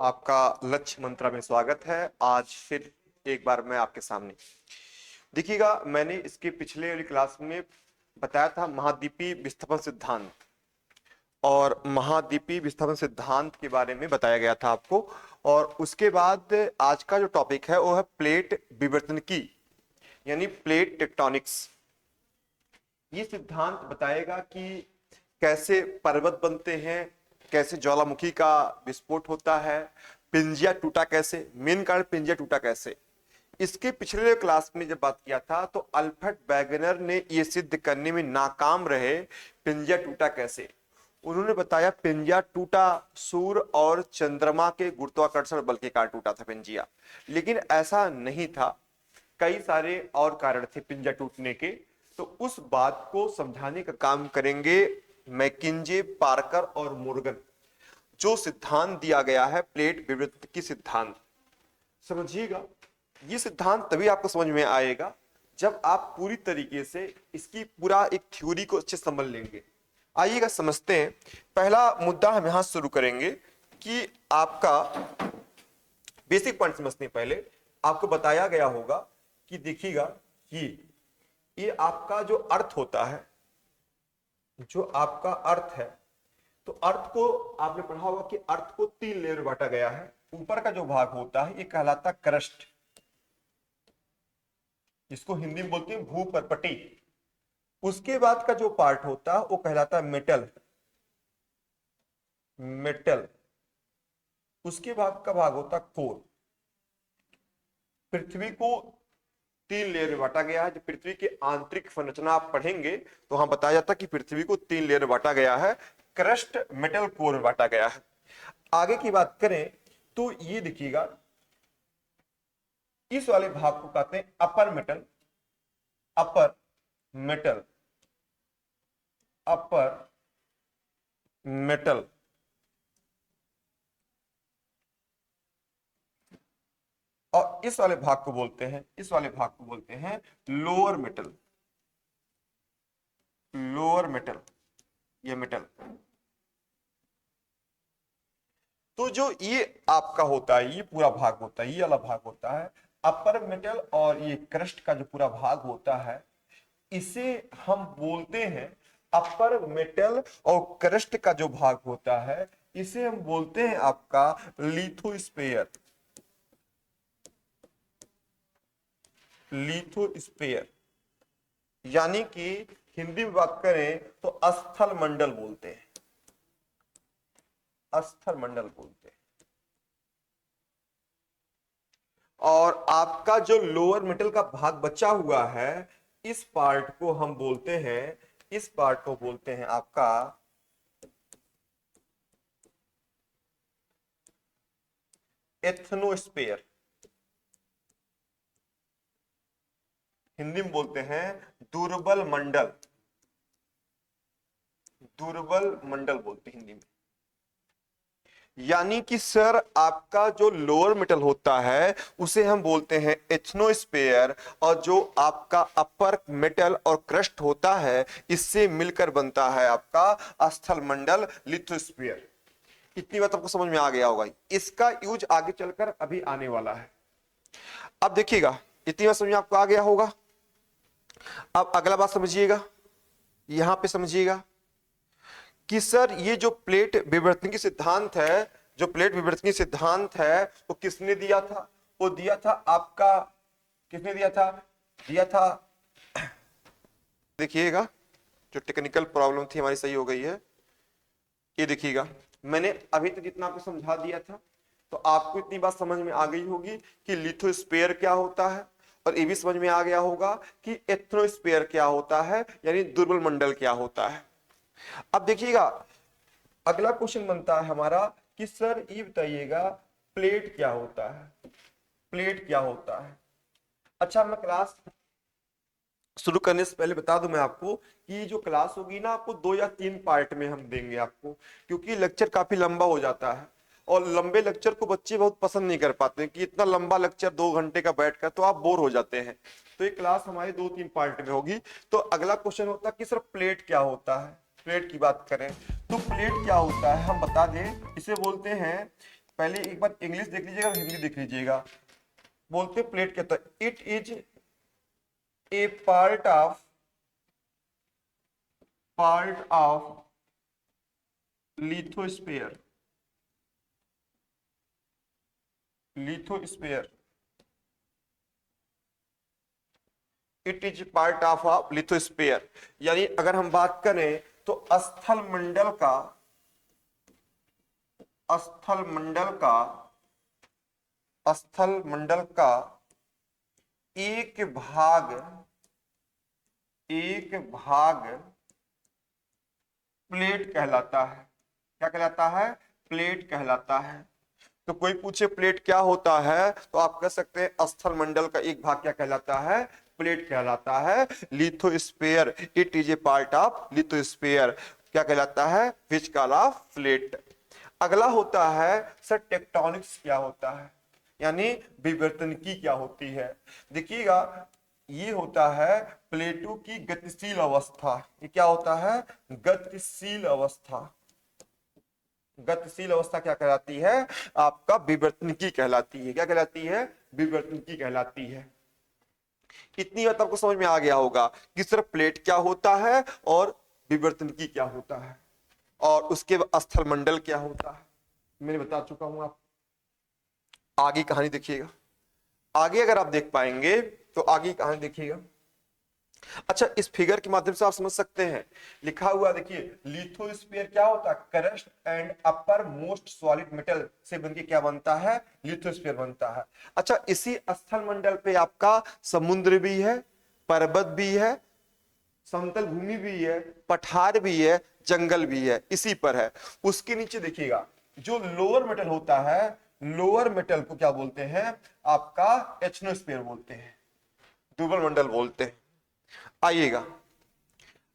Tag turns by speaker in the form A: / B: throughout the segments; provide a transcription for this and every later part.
A: आपका लक्ष्य मंत्रा में स्वागत है। आज फिर एक बार मैं आपके सामने देखिएगा। मैंने इसके पिछले वाली क्लास में बताया था महाद्वीपीय विस्थापन सिद्धांत, और महाद्वीपीय विस्थापन सिद्धांत के बारे में बताया गया था आपको। और उसके बाद आज का जो टॉपिक है वो है प्लेट विवर्तनिकी, यानी प्लेट टेक्टोनिक्स। ये सिद्धांत बताएगा कि कैसे पर्वत बनते हैं, कैसे ज्वालामुखी का विस्फोट होता है, पिंजिया टूटा कैसे, मेन कारण पिंजिया टूटा कैसे। इसके पिछले क्लास में जब बात किया था तो अल्फ्रेड वेगनर ने यह सिद्ध करने में नाकाम रहे पिंजिया टूटा कैसे। उन्होंने बताया पिंजिया टूटा सूर्य और चंद्रमा के गुरुत्वाकर्षण बल के कारण टूटा था पिंजिया, लेकिन ऐसा नहीं था। कई सारे और कारण थे पिंजिया टूटने के। तो उस बात को समझाने का काम करेंगे मैकिंजे, पार्कर और मोर्गन। जो सिद्धांत दिया गया है प्लेट विवर्तनिकी सिद्धांत, समझिएगा। ये सिद्धांत तभी आपको समझ में आएगा जब आप पूरी तरीके से इसकी पूरा एक थ्योरी को अच्छे समझ लेंगे। आइएगा समझते हैं। पहला मुद्दा हम यहां शुरू करेंगे कि आपका बेसिक पॉइंट समझने पहले आपको बताया गया होगा कि देखिएगा कि ये आपका जो अर्थ होता है, जो आपका अर्थ है, तो अर्थ को आपने पढ़ा होगा कि अर्थ को 3 लेयर में बांटा गया है। ऊपर का जो भाग होता है ये कहलाता क्रस्ट, इसको हिंदी में बोलते हैं भूपर्पटी। उसके बाद का जो पार्ट होता है वो कहलाता है मेटल, मेटल। उसके बाद का भाग होता है कोर। पृथ्वी को 3 लेयर में बांटा गया है। जब पृथ्वी की आंतरिक संरचना आप पढ़ेंगे तो वहां बताया जाता है कि पृथ्वी को 3 लेयर में बांटा गया है, क्रस्ट, मेटल, कोर में बांटा गया है। आगे की बात करें तो ये देखिएगा, इस वाले भाग को कहते हैं अपर मेटल, अपर मेटल, अपर मेटल। और इस वाले भाग को बोलते हैं, इस वाले भाग को बोलते हैं लोअर मेटल, लोअर मेटल, ये मेटल। तो जो ये आपका होता है, ये पूरा भाग होता है, ये वाला भाग होता है अपर मेटल, और ये क्रस्ट का जो पूरा भाग होता है इसे हम बोलते हैं अपर मेटल। और क्रस्ट का जो भाग होता है इसे हम बोलते हैं आपका लिथोस्फीयर, लिथोस्फीयर। यानी कि हिंदी में बात करें तो स्थल मंडल बोलते हैं, स्थल मंडल बोलते हैं। और आपका जो लोअर मेटल का भाग बचा हुआ है इस पार्ट को हम बोलते हैं, इस पार्ट को बोलते हैं आपका एथनोस्फीयर, हिंदी में बोलते हैं दुर्बल मंडल, दुर्बल मंडल बोलते हैं हिंदी में। यानी कि सर आपका जो लोअर मेटल होता है उसे हम बोलते हैं एथनोस्फीयर, और जो आपका अपर मेटल और क्रस्ट होता है इससे मिलकर बनता है आपका स्थल मंडल, लिथोस्फीयर। इतनी बात आपको समझ में आ गया होगा। इसका यूज आगे चलकर अभी आने वाला है। अब देखिएगा, इतनी बात समझ में आपको आ गया होगा। अब अगला बात समझिएगा, यहां पे समझिएगा कि सर ये जो प्लेट विवर्तनिकी सिद्धांत है, जो प्लेट विवर्तनिकी सिद्धांत है वो किसने दिया था? वो दिया था आपका, किसने दिया था? दिया था, देखिएगा जो टेक्निकल प्रॉब्लम थी हमारी सही हो गई है। ये देखिएगा, मैंने अभी तक जितना आपको समझा दिया था तो आपको इतनी बात समझ में आ गई होगी कि लिथोस्फीयर क्या होता है, और ये भी समझ में आ गया होगा कि एथनोस्फीयर क्या होता है, यानी दुर्बल मंडल क्या होता है। अब देखिएगा अगला क्वेश्चन बनता है हमारा कि सर ये बताइएगा प्लेट क्या होता है, प्लेट क्या होता है। अच्छा, मैं क्लास शुरू करने से पहले बता दूं मैं आपको कि जो क्लास होगी ना आपको 2 या 3 पार्ट में हम देंगे आपको, क्योंकि लेक्चर काफी लंबा हो जाता है और लंबे लेक्चर को बच्चे बहुत पसंद नहीं कर पाते कि इतना लंबा लेक्चर 2 घंटे का बैठकर, तो आप बोर हो जाते हैं। तो ये क्लास हमारी 2-3 पार्ट में होगी। तो अगला क्वेश्चन होता है कि सर प्लेट क्या होता है। प्लेट की बात करें तो प्लेट क्या होता है हम बता दें, इसे बोलते हैं पहले एक बार इंग्लिश देख लीजिएगा और हिंदी देख लीजिएगा। बोलते प्लेट क्या होता है? It is a part of lithosphere. Lithosphere, it is part of a lithosphere. यानी अगर हम बात करें तो स्थल मंडल का एक भाग प्लेट कहलाता है। क्या कहलाता है? प्लेट कहलाता है। तो कोई पूछे प्लेट क्या होता है तो आप कह सकते हैं स्थल मंडल का एक भाग क्या कहलाता है? प्लेट कहलाता है। Lithosphere, it is a part of lithosphere, क्या कहलाता है? Which call of plate. अगला होता है सर टेक्टोनिक्स क्या होता है, यानी विवर्तनिकी क्या होती है। देखिएगा ये होता है प्लेटों की गतिशील अवस्था। ये क्या होता है? गतिशील अवस्था। गतिशील अवस्था क्या कहलाती है? आपका विवर्तनिकी कहलाती है। क्या कहलाती है? विवर्तनिकी कहलाती है। इतनी बात आपको समझ में आ गया होगा कि सिर्फ प्लेट क्या होता है और विवर्तनिकी क्या होता है और उसके स्थल मंडल क्या होता है, मैंने बता चुका हूं। आप आगे कहानी देखिएगा। आगे अगर आप देख पाएंगे तो आगे कहानी देखिएगा। अच्छा, इस फिगर के माध्यम से आप समझ सकते हैं, लिखा हुआ देखिए लिथोस्फीयर क्या होता है? Crust and upper most solid metal से बनके क्या बनता है? लिथोस्फीयर बनता है। अच्छा, इसी स्थल मंडल पे आपका समुद्र भी है, पर्वत भी है, समतल भूमि भी है, पठार भी है, जंगल भी है, इसी पर है। उसके नीचे देखिएगा जो लोअर मेटल होता है, लोअर मेटल को क्या बोलते हैं? आपका एचनोस्फीयर बोलते हैं, दुर्बल मंडल बोलते हैं। आइएगा,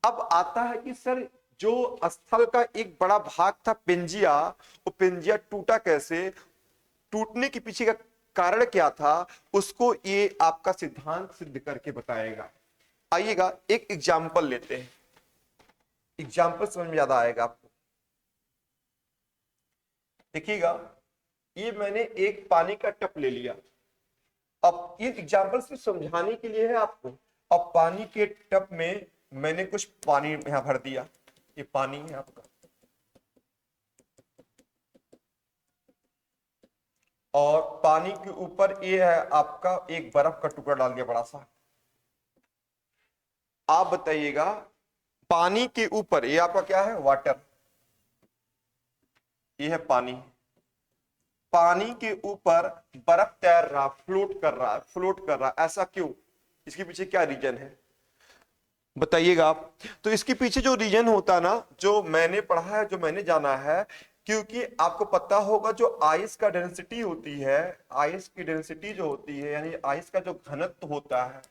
A: अब आता है कि सर जो स्थल का एक बड़ा भाग था पेंजिया, वो पेंजिया टूटा कैसे? टूटने के पीछे का कारण क्या था? उसको ये आपका सिद्धांत सिद्ध करके बताएगा। आइएगा एक एग्जाम्पल लेते हैं, एग्जाम्पल समझ में ज्यादा आएगा आपको। देखिएगा ये मैंने एक पानी का टप ले लिया। अब ये एग्जाम्पल सिर्फ समझाने के लिए है आपको। अब पानी के टप में मैंने कुछ पानी यहां भर दिया, ये पानी है आपका, और पानी के ऊपर ये है आपका एक बर्फ का टुकड़ा डाल दिया बड़ा सा। आप बताइएगा पानी के ऊपर ये आपका क्या है? वाटर। ये है पानी, पानी के ऊपर बर्फ तैर रहा, फ्लोट कर रहा है, फ्लोट कर रहा है। ऐसा क्यों? इसके पीछे क्या रीजन है बताइएगा आप। तो इसके पीछे जो रीजन होता है ना, जो मैंने पढ़ा है, जो मैंने जाना है, क्योंकि आपको पता होगा जो आइस का डेंसिटी होती है, आइस की डेंसिटी जो होती है, यानी आइस का जो घनत्व होता है,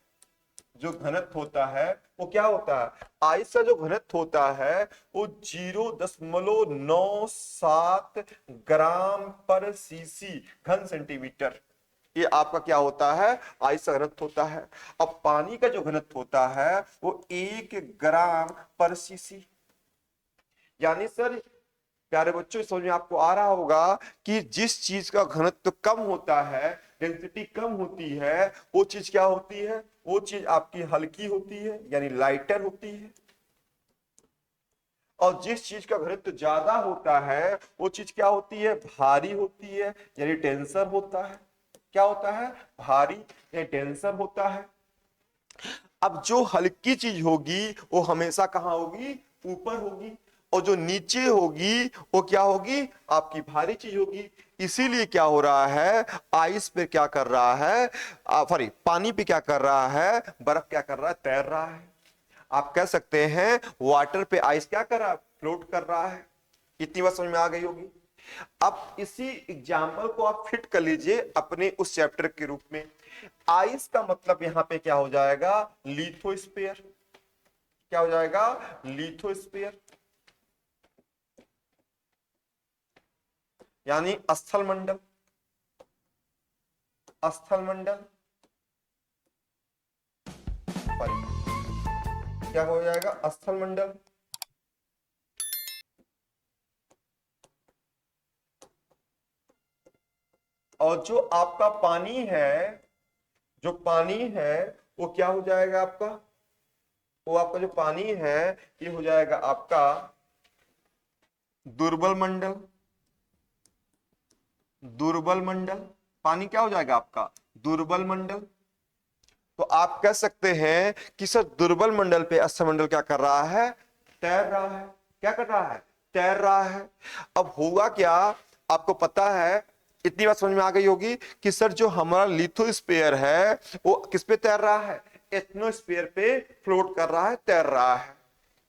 A: जो घनत्व होता है वो क्या होता है? आइस का जो घनत्व होता है वो 0.97 ग्राम पर सीसी घन सेंटीमीटर, ये आपका क्या होता है? आइस का घनत्व होता है। अब पानी का जो घनत्व होता है वो 1 ग्राम पर सीसी। यानी सर प्यारे बच्चों समझ में आपको आ रहा होगा कि जिस चीज का घनत्व कम होता है, डेंसिटी कम होती है, वो चीज क्या होती है? वो चीज आपकी हल्की होती है, यानी लाइटर होती है। और जिस चीज का घनत्व ज्यादा होता है वो चीज क्या होती है? भारी होती है, यानी डेंसर होता है। क्या होता है? भारी या डेंसर होता है। अब जो हल्की चीज होगी वो हमेशा कहां होगी? ऊपर होगी। और जो नीचे होगी वो क्या होगी? आपकी भारी चीज होगी। इसीलिए क्या हो रहा है? आइस पे क्या कर रहा है? सॉरी, पानी पे क्या कर रहा है? बर्फ क्या कर रहा है? तैर रहा है। आप कह सकते हैं वाटर पे आइस क्या कर रहा है? फ्लोट कर रहा है। इतनी बात समझ में आ गई होगी। अब इसी एग्जाम्पल को आप फिट कर लीजिए अपने उस चैप्टर के रूप में। आइस का मतलब यहां पे क्या हो जाएगा? लिथोस्फीयर। क्या हो जाएगा? लिथोस्फीयर, यानी स्थल मंडल। स्थल मंडल क्या हो जाएगा? स्थल मंडल। और जो आपका पानी है, जो पानी है वो क्या हो जाएगा आपका, वो आपका जो पानी है ये हो जाएगा आपका दुर्बल मंडल। दुर्बल मंडल, पानी क्या हो जाएगा आपका दुर्बल मंडल। तो आप कह सकते हैं कि सर दुर्बल मंडल पे अस्तमंडल क्या कर रहा है, तैर रहा है। क्या कर रहा है, तैर रहा है। अब होगा क्या, आपको पता है, इतनी बात समझ में आ गई होगी कि सर जो हमारा लिथोस्फीयर है वो किस पे तैर रहा है, एथनोस्फीयर पे फ्लोट कर रहा है, तैर रहा है।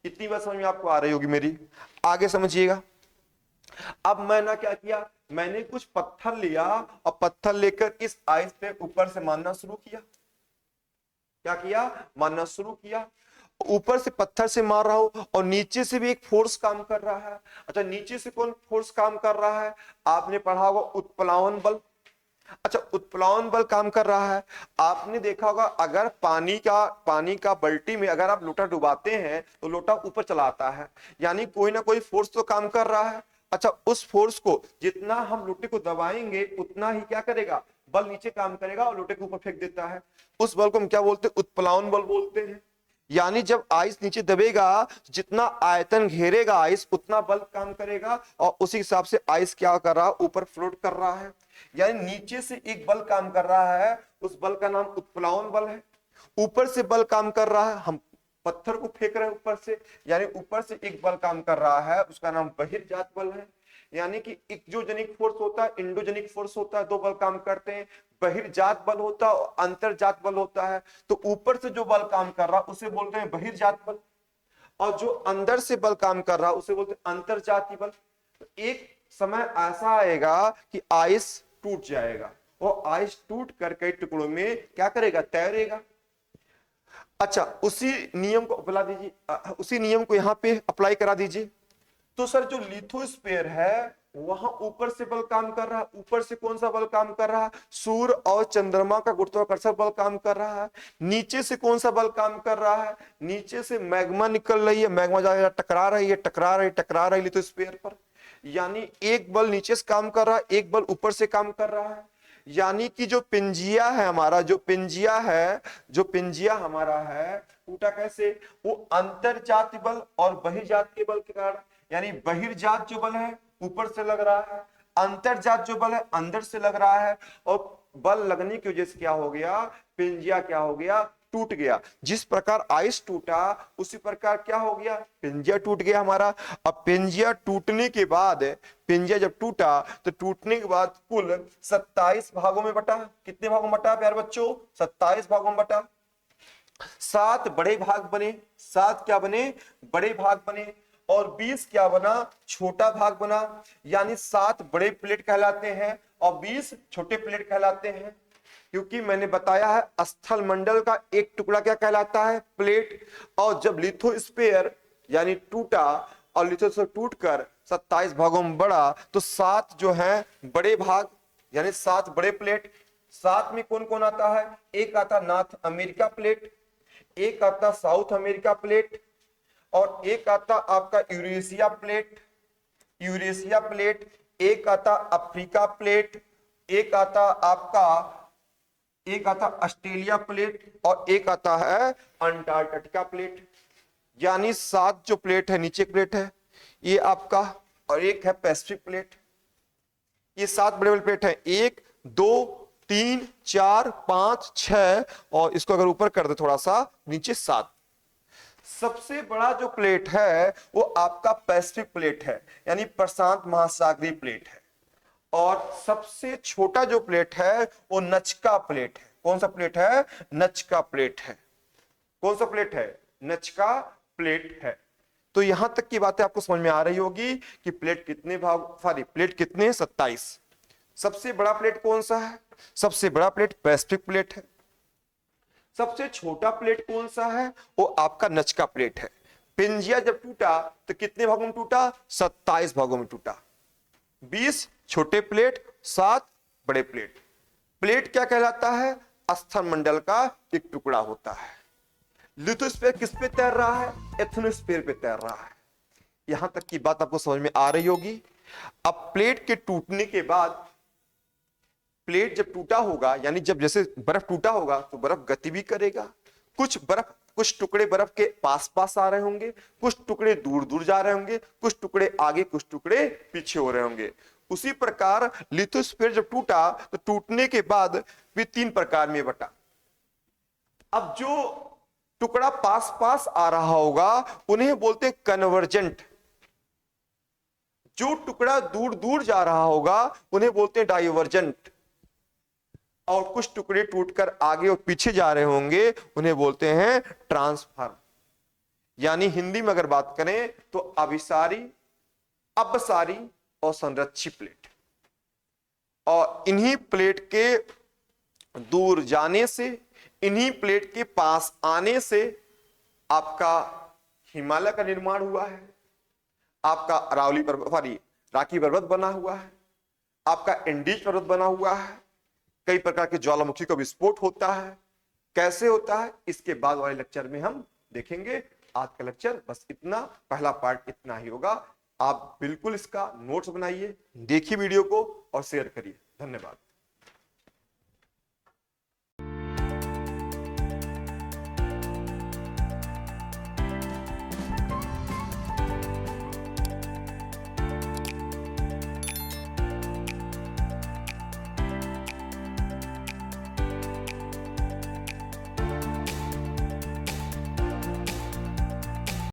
A: इतनी बात समझ में आपको आ रही होगी मेरी, आगे समझिएगा। अब मैंने क्या किया, मैंने कुछ पत्थर लिया और पत्थर लेकर इस आइस पे ऊपर से मारना शुरू किया। क्या किया, मारना शुरू किया। ऊपर से पत्थर से मार रहा हूं और नीचे से भी एक फोर्स काम कर रहा है। अच्छा, नीचे से कौन फोर्स काम कर रहा है, आपने पढ़ा होगा उत्प्लावन बल। अच्छा, उत्प्लावन बल काम कर रहा है। आपने देखा होगा अगर पानी का बाल्टी में अगर आप लोटा डुबाते हैं तो लोटा ऊपर चला आता है, यानी कोई ना कोई फोर्स तो काम कर रहा है। अच्छा, उस फोर्स को जितना हम लोटे को दबाएंगे उतना ही क्या करेगा, बल नीचे काम करेगा और लोटे के ऊपर फेंक देता है। उस बल को हम क्या बोलते हैं, उत्प्लावन बल बोलते हैं। यानी जब आइस नीचे दबेगा, जितना आयतन घेरेगा आइस उतना बल काम करेगा और उसी हिसाब से आइस क्या कर रहा है, ऊपर फ्लोट कर रहा है। यानी नीचे से एक बल काम कर रहा है, उस बल का नाम उत्प्लावन बल है। ऊपर से बल काम कर रहा है, हम पत्थर को फेंक रहे हैं ऊपर से, यानी ऊपर से एक बल काम कर रहा है, उसका नाम बहिर्जात बल है। यानी कि एक्सोजेनिक फोर्स होता है, इंडोजेनिक फोर्स होता है, दो बल काम करते हैं। बहिर्जात बल होता है और अंतर्जात बल होता है। तो ऊपर से जो बल काम कर रहा है उसे बोलते हैं बहिर्जात बल, और जो अंदर से बल काम कर रहा है उसे बोलते हैं अंतर्जातीय बल। तो एक समय ऐसा आएगा कि आइस टूट जाएगा और आइस टूट कर कई टुकड़ों में क्या करेगा, तैरेगा। अच्छा, उसी नियम को बुला दीजिए, उसी नियम को यहां पे अप्लाई करा दीजिए। तो सर जो लिथोस्फीयर है वहां ऊपर से बल काम कर रहा है। ऊपर से कौन सा बल काम कर रहा है, सूर्य और चंद्रमा का गुरुत्वाकर्षण बल काम कर रहा है। नीचे से कौन सा बल काम कर रहा है, नीचे से मैग्मा निकल रही है, मैग्मा जाएगा टकरा रही है, टकरा रही लिथोस्फीयर पर। यानी एक बल नीचे से काम कर रहा है, एक बल ऊपर से काम कर रहा है। यानी कि जो पिंजिया है हमारा, जो पिंजिया हमारा है टूटा कैसे, वो अंतर्जातीय बल और बहिर्जातीय बल के कारण। यानी बहिर्जात जो बल है ऊपर से लग रहा है, अंतर्जात जो बल है अंदर से लग रहा है, और बल लगने की वजह से क्या हो गया, पिंजिया क्या हो गया, टूट गया। जिस प्रकार आइस टूटा उसी प्रकार क्या हो गया, पिंजिया टूट गया हमारा। अब पिंजिया टूटने के बाद, पिंजिया जब टूटा तो टूटने के बाद कुल 27 भागों में बटा। कितने भागों में बटा प्यारे बच्चों, 27 भागों में बटा। 7 बड़े भाग बने, 7 क्या बने, बड़े भाग बने, और 20 क्या बना, छोटा भाग बना। यानी 7 बड़े प्लेट कहलाते हैं और 20 छोटे प्लेट कहलाते हैं। क्योंकि मैंने बताया है स्थल मंडल का एक टुकड़ा क्या कहलाता है, प्लेट। और जब लिथोस्फीयर यानी टूटा और लिथोस्फीयर टूटकर 27 भागों में बढ़ा तो 7 जो है बड़े भाग, यानी 7 बड़े प्लेट। 7 में कौन कौन आता है, एक आता नॉर्थ अमेरिका प्लेट, एक आता साउथ अमेरिका प्लेट, और एक आता आपका यूरेशिया प्लेट, यूरेशिया प्लेट, एक आता अफ्रीका प्लेट, एक आता ऑस्ट्रेलिया प्लेट, और एक आता है अंटार्कटिका प्लेट। यानी 7 जो प्लेट है, नीचे प्लेट है ये आपका, और एक है पैसिफिक प्लेट। ये 7 बड़े बड़े प्लेट है, 1 2 3 4 5 6, और इसको अगर ऊपर कर दे थोड़ा सा नीचे 7। सबसे बड़ा जो प्लेट है वो आपका पैसिफिक प्लेट है, यानी प्रशांत महासागरीय प्लेट है। और सबसे छोटा जो प्लेट है वो नचका प्लेट है। कौन सा प्लेट है, नचका प्लेट है। कौन सा प्लेट है, नचका प्लेट है। तो यहां तक की बातें आपको समझ में आ रही होगी कि प्लेट कितने भाग, सॉरी प्लेट कितने, 27। सबसे बड़ा प्लेट कौन सा है, सबसे बड़ा प्लेट पैसिफिक प्लेट है। सबसे छोटा प्लेट कौन सा है, वो आपका नचका प्लेट है। पिंजिया जब टूटा तो कितने भागों में टूटा, 27 भागों में टूटा। 20 छोटे प्लेट, 7 बड़े प्लेट। प्लेट क्या कहलाता है, स्थल मंडल का एक टुकड़ा होता है। लिथोस्फीयर किस पे तैर रहा है, एथनोस्फीयर पे तैर रहा है। यहां तक की बात आपको समझ में आ रही होगी। अब प्लेट के टूटने के बाद प्लेट जब टूटा होगा, यानी जब जैसे बर्फ टूटा होगा तो बर्फ गति भी करेगा। कुछ टुकड़े बर्फ के पास पास आ रहे होंगे, कुछ टुकड़े दूर दूर जा रहे होंगे, कुछ टुकड़े आगे, कुछ टुकड़े पीछे हो रहे होंगे। उसी प्रकार लिथोस्फीयर जब टूटा तो टूटने के बाद भी 3 प्रकार में बटा। अब जो टुकड़ा पास पास आ रहा होगा उन्हें बोलते हैं कन्वर्जेंट, जो टुकड़ा दूर दूर जा रहा होगा उन्हें बोलते हैं डाइवर्जेंट, और कुछ टुकड़े टूटकर आगे और पीछे जा रहे होंगे उन्हें बोलते हैं ट्रांसफॉर्म। यानी हिंदी में अगर बात करें तो अभिसारी, अपसारी और संरक्षी प्लेट। और इन्हीं प्लेट के दूर जाने से, इन्हीं प्लेट के पास आने से आपका हिमालय का निर्माण हुआ है, आपका अरावली पर्वत, राखी पर्वत बना हुआ है, आपका एंडीज पर्वत बना हुआ है, कई प्रकार के ज्वालामुखी का विस्फोट होता है। कैसे होता है इसके बाद वाले लेक्चर में हम देखेंगे। आज का लेक्चर बस इतना, पहला पार्ट इतना ही होगा। आप बिल्कुल इसका नोट्स बनाइए, देखिए वीडियो को और शेयर करिए। धन्यवाद।